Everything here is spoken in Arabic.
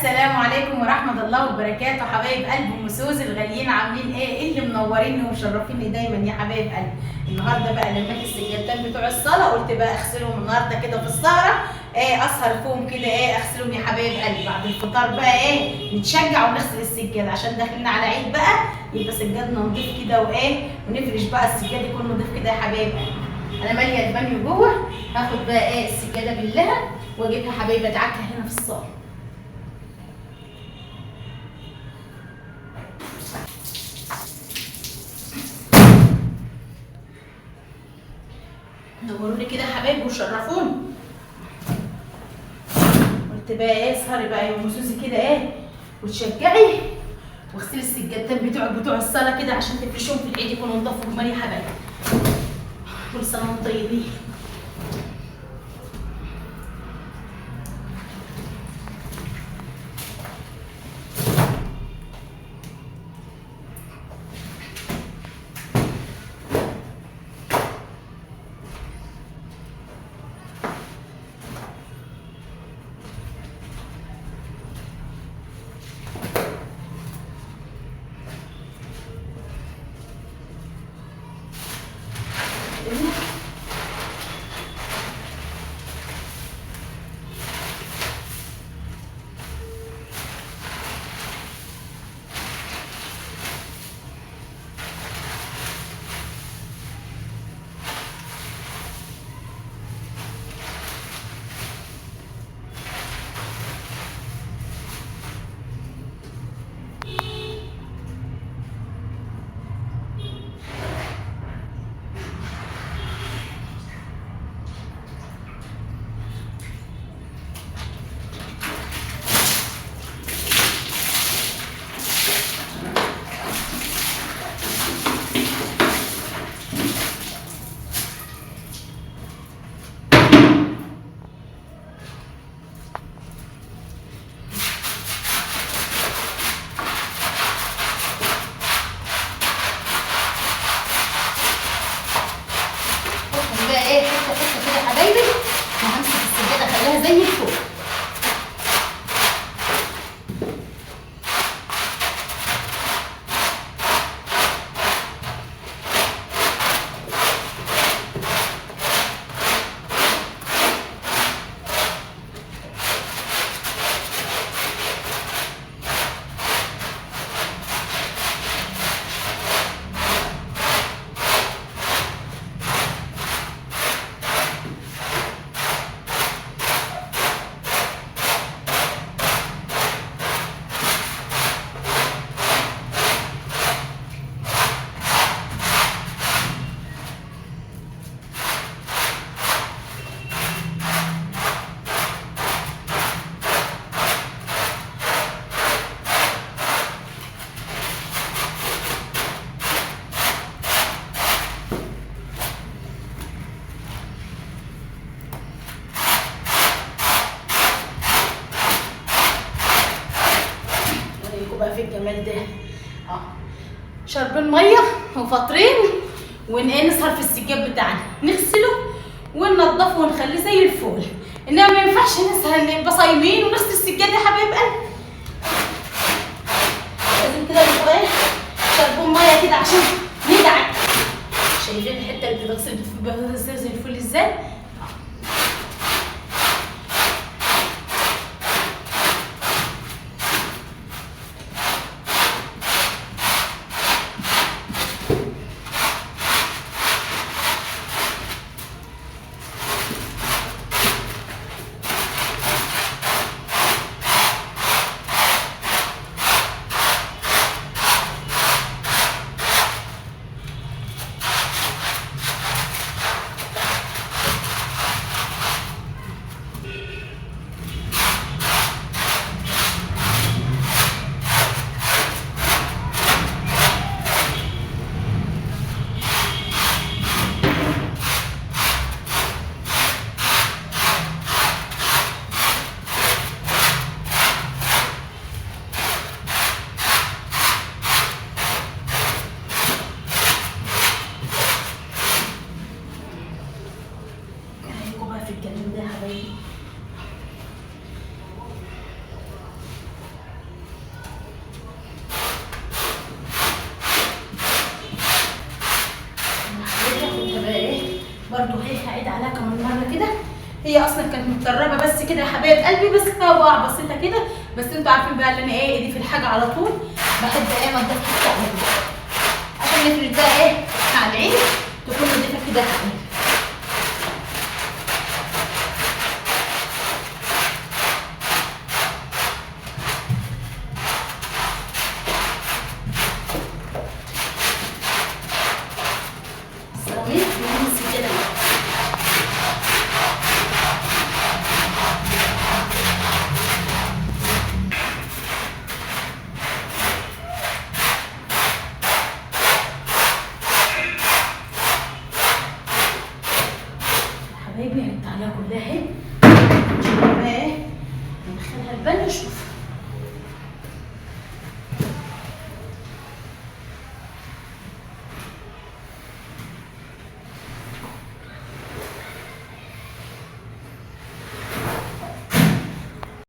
السلام عليكم ورحمة الله وبركاته. حبايب قلب ام سوزي الغاليين، عاملين ايه؟ اللي منوريني ومشرفيني دايما يا حبايب قلب. النهارده بقى لميت السجادتين بتوع الصلاة، قلت بقى اغسلهم النهارده كده في السهرة، اسهر فيهم كده، اغسلهم يا حبايب قلب. بعد الفطار بقى نتشجع ونغسل السجاد عشان داخلين على عيد بقى، يبقى سجادنا نضيف كده ونفرش بقى السجاد يكون نضيف كده يا حبايب قلب. انا ماليه البانيو جوه، هاخد بقى السجاده بالله واجيبها حبايبي ادعكها هنا في الصاله. نوروني كده يا حبايبي وشرفوني. قلت بقى اسهري بقى يا ام سوزي كده وتشجعي واغسلي السجادتين بتوعك بتوع الصلاه كده عشان تفرشهم في العيد يكونوا نضاف وجمال يا حبايبي. كل سنه وانتم طيبين. حته حته كده يا حبايبي، وهمسك السجاده اخليها زي الفل. بقى في الجمال ده شربين ميه وفاطرين ونسهر في السجاد بتاعنا، نغسله وننضفه ونخليه زي الفل. انما ما ينفعش نسهر نبقى صايمين ونغسل السجاد يا حبايب قلبي. لازم كده نبقى شربين ميه كده عشان ندعك. شايفين الحته اللي بتتغسل زي الفل ازاي؟ برضو هعيد عليها كمان مره كده. هي اصلا كانت متطربه بس كده يا حبايب قلبي، بس فيها بقع بسيطه كده، بس انتوا عارفين بقى ان انا ايدي في الحاجه على طول، بحب انضف حتى عشان نفرش بقى على العيد تكون نضيفه كده يا حبايبي.